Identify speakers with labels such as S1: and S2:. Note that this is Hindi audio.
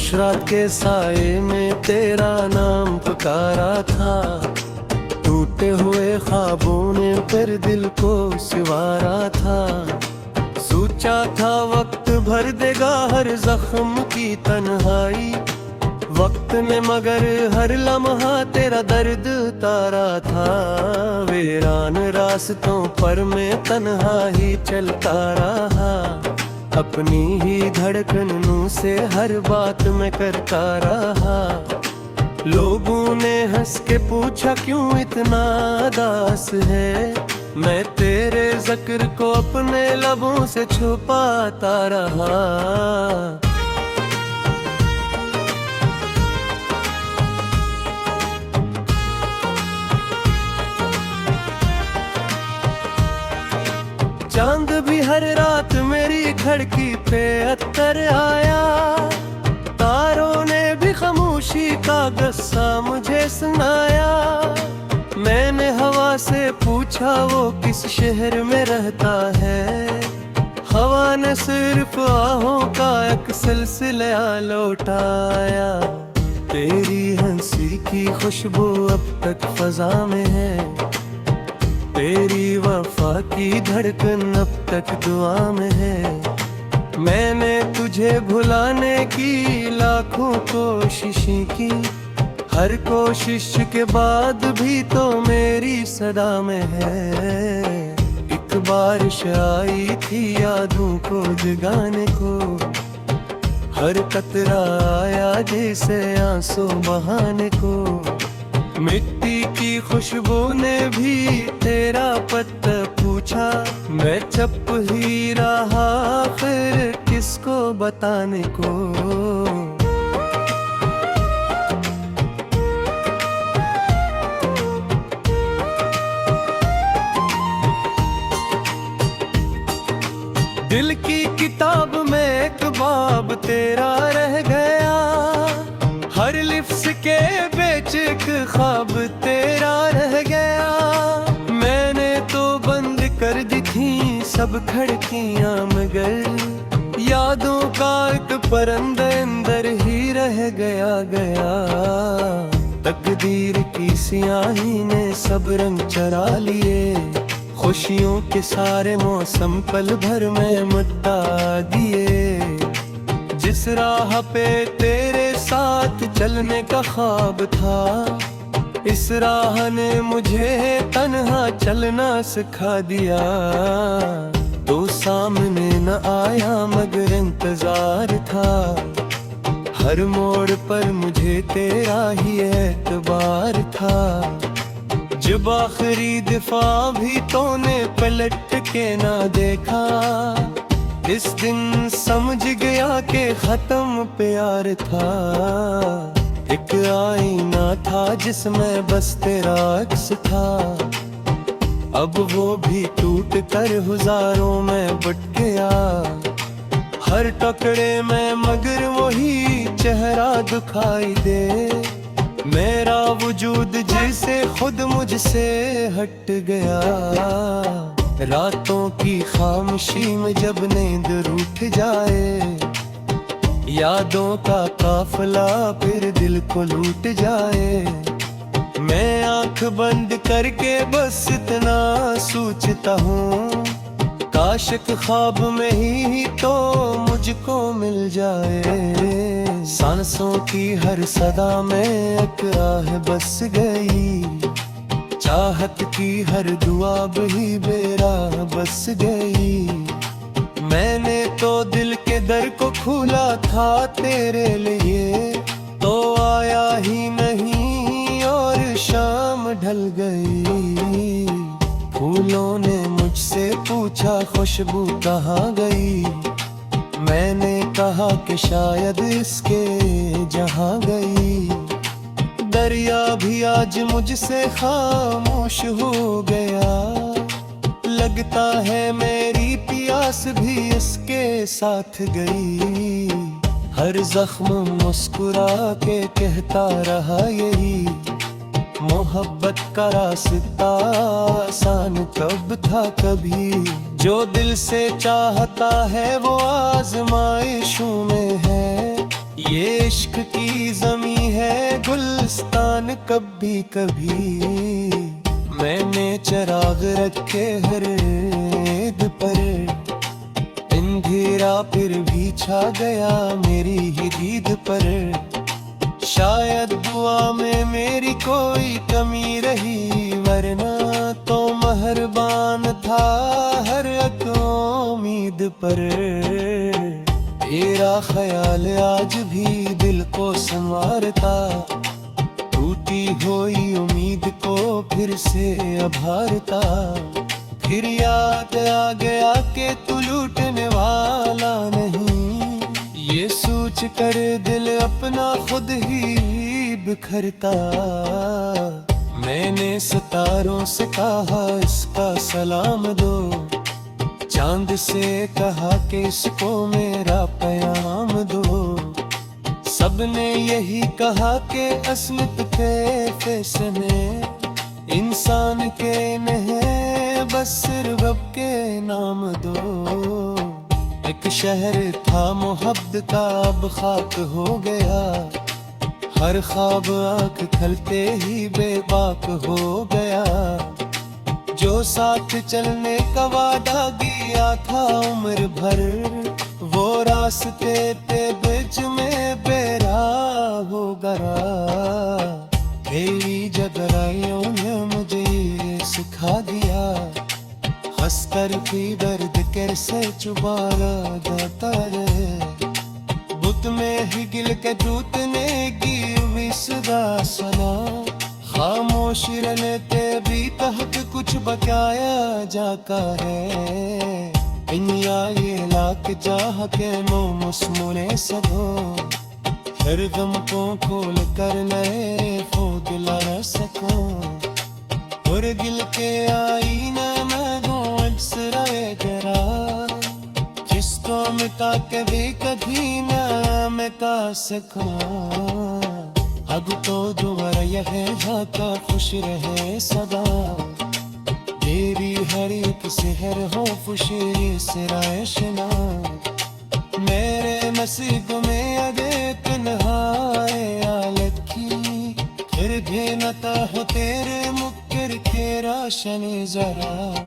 S1: खामोश रात के साए में तेरा नाम पुकारा था। टूटे हुए ख्वाबों ने फिर दिल को सिवारा था। सोचा था वक्त भर देगा हर जख्म की तन्हाई। वक्त ने मगर हर लम्हा तेरा दर्द तारा था। वीरान रास्तों पर मैं तन्हा ही चलता रहा। अपनी ही धड़कनों से हर बात मैं करता रहा। लोगों ने हंस के पूछा क्यों इतना उदास है। मैं तेरे जिक्र को अपने लबों से छुपाता रहा। चांद भी हर रात मेरी खिड़की पे अत्तर आया। तारों ने भी खामोशी का गस्सा मुझे सुनाया। मैंने हवा से पूछा वो किस शहर में रहता है। हवा ने सिर्फ आहों का एक सिलसिला लौटाया। तेरी हंसी की खुशबू अब तक फजा में है। तेरी वफा की धड़कन अब तक दुआ में है। मैंने तुझे भुलाने की लाखों कोशिशें की। हर कोशिश के बाद भी तो मेरी सदा में है। एक बारिश आई थी यादों को जगाने को। हर कतरा आया जैसे आंसू बहाने को। मिट्टी की खुशबू ने भी तेरा पता पूछा। मैं चुप ही रहा फिर किसको बताने को। दिल की किताब में एक बाब तेरा रह गया। हर लिफ्स के बेच एक ख्वाब तेरा रह गया। मैंने तो बंद कर दी थी सब खिड़कियां मगर यादों का एक परिंदा अंदर ही रह गया। तकदीर की स्याही ने सब रंग चरा लिए। खुशियों के सारे मौसम पल भर में मिटा दिए। जिस राह पे तेरे साथ चलने का ख्वाब था, इस राह ने मुझे तन्हा चलना सिखा दिया। तो सामने न आया मगर इंतजार था। हर मोड़ पर मुझे तेरा ही एतबार था। जब आखिरी दफा भी तूने पलट के ना देखा, इस दिन समझ गया कि खत्म प्यार था। एक आईना था जिसमें बस तेरा अक्स था। अब वो भी टूट कर हजारों में बट गया। हर टुकड़े में मगर वही चेहरा दिखाई दे। मेरा वजूद जैसे खुद मुझसे हट गया। रातों की खामोशी में जब नींद रूठ जाए, यादों का काफिला फिर दिल को लूट जाए। मैं आंख बंद करके बस इतना सोचता हूँ, काश एक ख्वाब में ही तो मुझको मिल जाए। सांसों की हर सदा में एक राह बस गई। चाहत की हर दुआ भी बेराह बस गई। मैंने तो दिल के दर को खोला था तेरे लिए, तो आया ही नहीं और शाम ढल गई। फूलों ने मुझसे पूछा खुशबू कहाँ गई। मैंने कहा कि शायद इसके जहाँ गई। दरिया भी आज मुझसे खामोश हो गया। लगता है मेरी प्यास भी इसके साथ गई। हर जख्म मुस्कुरा के कहता रहा यही, मोहब्बत का रास्ता आसान कब था कभी। जो दिल से चाहता है वो आजमाइशों में है, ये इश्क की जमी है गुलिस्तान, कभी कभी मैंने चराग रखे हर ईद पर, अंधेरा फिर भी छा गया मेरी ही दीद पर। शायद दुआ में मेरी कोई कमी रही, वरना तो मेहरबान था हर एक उम्मीद पर। तेरा ख्याल आज भी दिल को संवारता, टूटी हुई उम्मीद को फिर से उभारता। फिर याद आ गया कि तू लूटने वाला नहीं, ये सोच कर दिल अपना खुद ही बिखरता। मैंने सितारों से कहा इसका सलाम दो, चांद से कहा कि इसको मेरा पैगाम दो। सबने यही कहा कि अस्मत के फैसले इंसान के नहीं, बस सिर्फ रब के नाम दो। एक शहर था मोहब्बत का अब खाक हो गया, हर ख्वाब आँख खलते ही बेबाक हो गया। जो साथ चलने का वादा किया था उम्र भर, वो रास्ते पे बीच में बेराह हो गया। तेरी जगराइयों ने मुझे ये सिखा दिया, हंसकर भी दर्द कैसे चुबारा जाता है। बुत में ही गिल के टूटने की विसदा सना, खामोश रहते भी तहत कुछ बकाया जाता है। इन्या ये लाख चाह के मुस्मुने सदो, हर गम को खोल कर नए फो दिला सको। और गिल के आईना में दो अक्सराए जरा, जिसको मिटा के भी कभी ना मिटा सका। अब तो दोबारा यह जाता खुश रहे सदा, तेरी हर एक सेहर हो खुशी सिराशना। मेरे नसीब में अदे तन्हाए आलत की, फिर भी नता हो तेरे मुक्कर के राशन जरा।